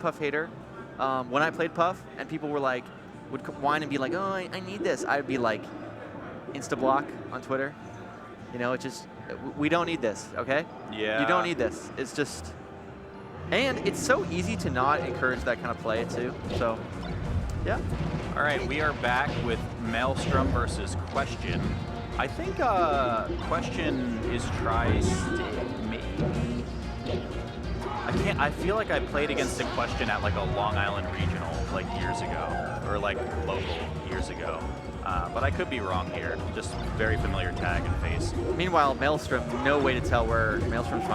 Puff hater. When I played Puff and people were like, would whine and be like, oh, I need this, I'd be like, insta-block on Twitter. You know, it just, we don't need this, okay? Yeah. You don't need this. It's just, and it's so easy to not encourage that kind of play too. So, yeah. All right, we are back with Maelstrom versus Question. I think Question is tri-state, maybe. I feel like I played against a Question at like a Long Island regional like years ago, or like local years ago. But I could be wrong here. Just very familiar tag and face. Meanwhile, Maelstrom, no way to tell where Maelstrom's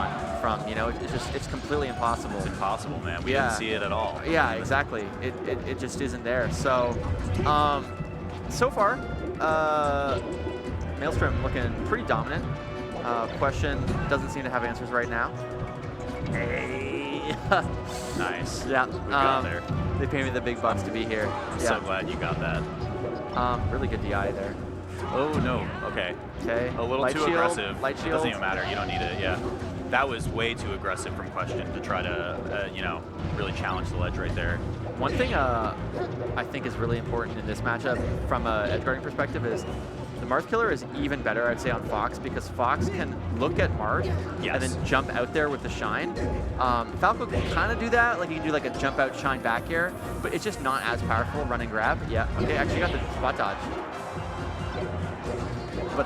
from. You know, it's completely impossible. It's impossible, man. We didn't see it at all. Yeah, exactly. It just isn't there. So, so far, Maelstrom looking pretty dominant. Question doesn't seem to have answers right now. Hey. Nice. Yeah. We got there. They paid me the big bucks to be here. I'm so glad you got that. Really good DI there. Oh, no. Okay. Okay. A little light too shield, aggressive. Light shield. It doesn't even matter. You don't need it. Yeah. That was way too aggressive from Question to try to, you know, really challenge the ledge right there. One thing I think is really important in this matchup from an edge guarding perspective is the Marth killer is even better, I'd say, on Fox, because Fox can look at Marth and then jump out there with the shine. Falco can kind of do that, like you can do like a jump out shine back air, but it's just not as powerful run and grab. Yeah, okay, actually got the spot dodge. But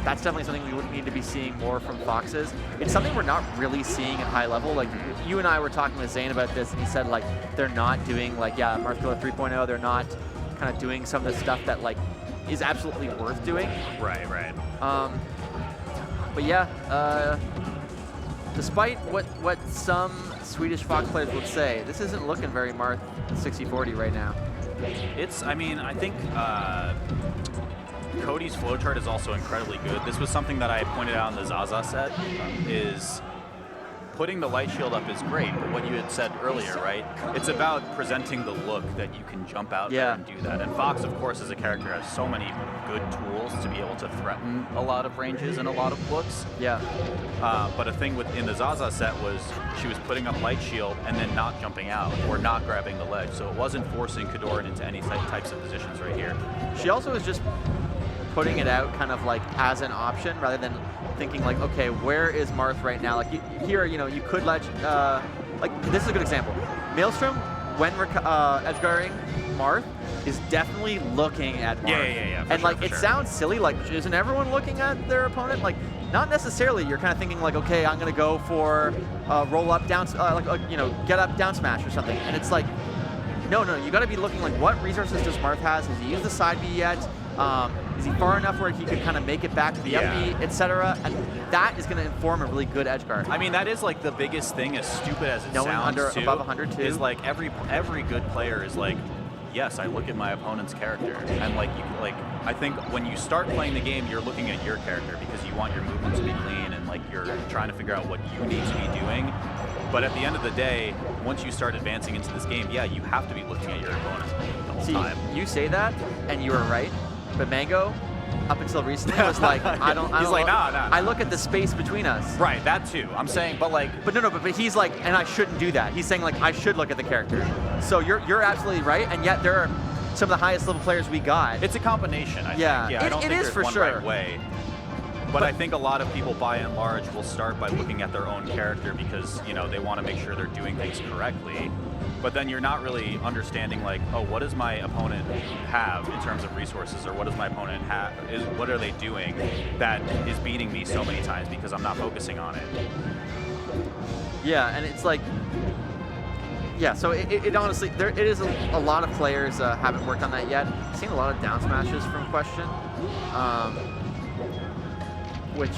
that's definitely something we would need to be seeing more from Foxes. It's something we're not really seeing at high level. Like you and I were talking with Zane about this, and he said like they're not doing like, yeah, Marth killer 3.0, they're not kind of doing some of the stuff that like is absolutely worth doing. Right, right. But yeah, despite what some Swedish Fox players would say, this isn't looking very Marth 60-40 right now. It's, I mean, I think Cody's flowchart is also incredibly good. This was something that I pointed out in the Zaza set, is putting the light shield up is great, but what you had said earlier, right? It's about presenting the look that you can jump out there and do that. And Fox, of course, as a character, has so many good tools to be able to threaten a lot of ranges and a lot of looks. Yeah. But a thing in the Zaza set was she was putting up light shield and then not jumping out or not grabbing the ledge, so it wasn't forcing Kadoran into any types of positions right here. She also is just putting it out kind of like as an option rather than thinking like, okay, where is Marth right now? Like here, you know, you could let, like this is a good example. Maelstrom, when edge guarding Marth, is definitely looking at Marth. Yeah. And like, it sounds silly, like isn't everyone looking at their opponent? Like, not necessarily. You're kind of thinking like, okay, I'm gonna go for roll up, down, you know, get up, down smash or something. And it's like, no, you gotta be looking like, what resources does Marth has? Has he used the side B yet? Is he far enough where he could kind of make it back to the up B, etc.? And that is going to inform a really good edge guard. I mean, that is like the biggest thing, as stupid as it sounds, above 100 too. Is like every good player is like, yes, I look at my opponent's character, and like I think when you start playing the game, you're looking at your character because you want your movement to be clean, and like you're trying to figure out what you need to be doing. But at the end of the day, once you start advancing into this game, yeah, you have to be looking at your opponent the whole time. You say that, and you are right. But Mango, up until recently, was like, I don't. He's like, nah. I look at the space between us. Right, that too. I'm saying, but like. But no, but he's like, and I shouldn't do that. He's saying like, I should look at the character. So you're absolutely right, and yet there are some of the highest level players we got. It's a combination, I think. Yeah, I don't think there's one right way. But I think a lot of people, by and large, will start by looking at their own character because, you know, they want to make sure they're doing things correctly. But then you're not really understanding, like, oh, what does my opponent have in terms of resources, or what does my opponent have? What are they doing that is beating me so many times because I'm not focusing on it? Yeah, and it's like, yeah. So it honestly, it is a lot of players haven't worked on that yet. I've seen a lot of down smashes from Question. Which,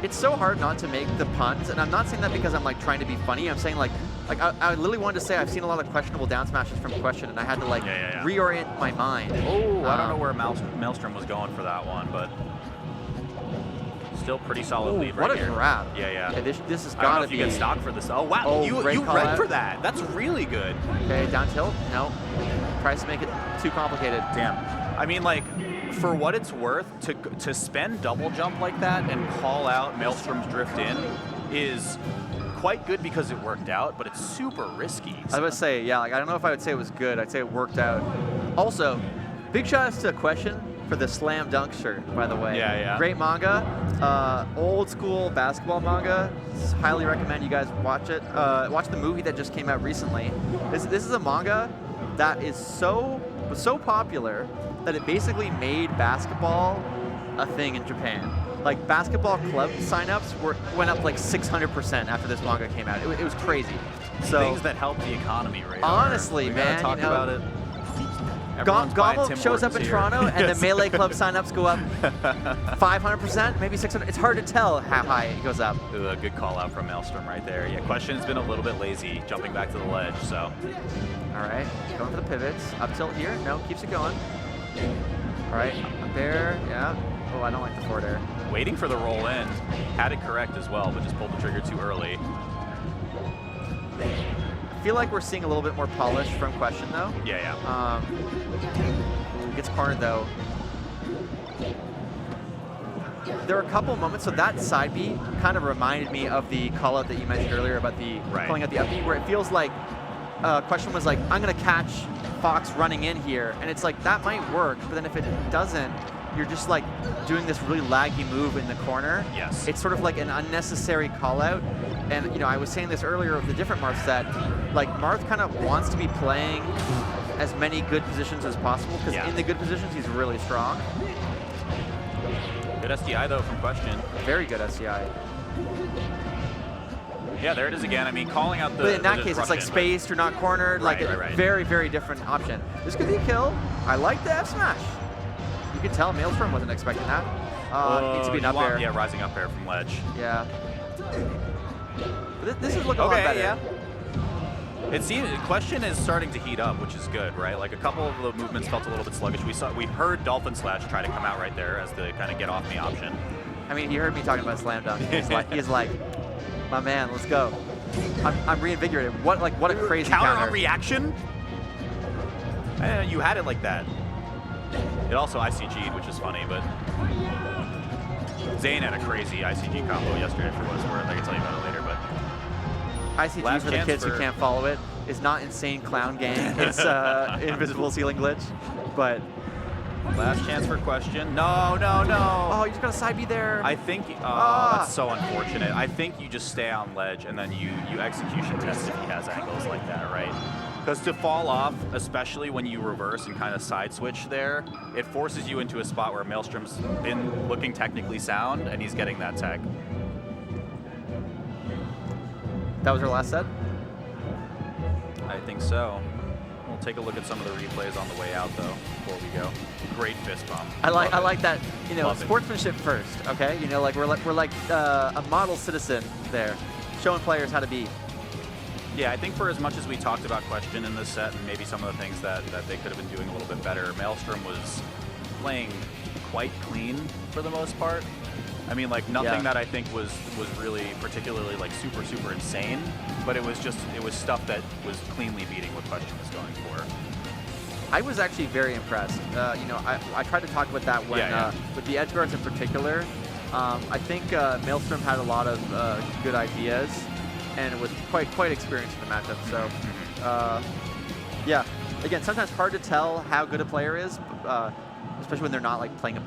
it's so hard not to make the puns, and I'm not saying that because I'm like trying to be funny. I'm saying like I literally wanted to say I've seen a lot of questionable down smashes from Question, and I had to like reorient my mind. Oh, I don't know where Maelstrom was going for that one, but still pretty solid lead right here. What a grab! Yeah. Okay, this has got to be. I don't know if you get stock for this. Oh wow, oh, you read for that. That's really good. Okay, down tilt. No, tries to make it too complicated. Damn. I mean, like, for what it's worth, to spend double jump like that and call out Maelstrom's drift in is quite good because it worked out, but it's super risky. I would say, yeah, like I don't know if I would say it was good. I'd say it worked out. Also, big shout outs to Question for the Slam Dunk shirt, by the way. Yeah, yeah. Great manga. Old school basketball manga. Highly recommend you guys watch it. Watch the movie that just came out recently. This is a manga that was so popular that it basically made basketball a thing in Japan. Like basketball club signups went up like 600% after this manga came out. It was crazy. So things that help the economy, right? Honestly, we man, talk about it. GOML shows up in Toronto, and the Melee Club signups go up 500%, maybe 600. It's hard to tell how high it goes up. Ooh, a good call out from Maelstrom right there. Yeah, Question's been a little bit lazy jumping back to the ledge, so. All right, going for the pivots. Up tilt here, no, keeps it going. All right, up there, yeah. Oh, I don't like the forward air. Waiting for the roll in. Had it correct as well, but just pulled the trigger too early. I feel like we're seeing a little bit more polish from Question, though. Yeah, yeah. Gets cornered, though. There are a couple moments, so that side B kind of reminded me of the call-out that you mentioned earlier about the calling out the up B, where it feels like Question was like, I'm going to catch Fox running in here, and it's like, that might work, but then if it doesn't, you're just like doing this really laggy move in the corner. Yes. It's sort of like an unnecessary call-out. And, you know, I was saying this earlier of the different Marths that, like, Marth kind of wants to be playing as many good positions as possible, because in the good positions, he's really strong. Good SDI, though, from Question. Very good SDI. Yeah, there it is again. I mean, calling out the But in that case, it's like spaced, you're not cornered, like a very, very different option. This could be a kill. I like the F smash. You can tell Maelstrom wasn't expecting that. Needs to be an up air. Yeah, rising up air from ledge. Yeah. This is looking a lot better. Yeah. It seems Question is starting to heat up, which is good, right? Like a couple of the movements felt a little bit sluggish. We heard Dolphin Slash try to come out right there as the kind of get off me option. I mean, he heard me talking about slam dunk. He's like, my man, let's go. I'm reinvigorated. What a crazy counter. On reaction? You had it like that. It also ICG'd, which is funny, but Zane had a crazy ICG combo yesterday for what it's worth. I can tell you about it later, but ICG for the kids who can't follow it is not Insane Clown Gang. It's Invisible Ceiling Glitch, but last chance for Question. No, no, no. Oh, you just got a side B there. I think, that's so unfortunate. I think you just stay on ledge and then you execution test if he has angles like that, right? Because to fall off, especially when you reverse and kind of side switch there, it forces you into a spot where Maelstrom's been looking technically sound and he's getting that tech. That was our last set? I think so. We'll take a look at some of the replays on the way out, though, before we go. Great fist bump. I like that. You know, sportsmanship first. Okay, you know, like we're like a model citizen there, showing players how to be. Yeah, I think for as much as we talked about Question in this set and maybe some of the things that they could have been doing a little bit better, Maelstrom was playing quite clean for the most part. I mean, like nothing that I think was really particularly like super insane, but it was stuff that was cleanly beating what Question was going for. I was actually very impressed. You know, I tried to talk about that when with the edge guards in particular. I think Maelstrom had a lot of good ideas, and was quite experienced in the matchup. So, yeah, again, sometimes hard to tell how good a player is, especially when they're not like playing a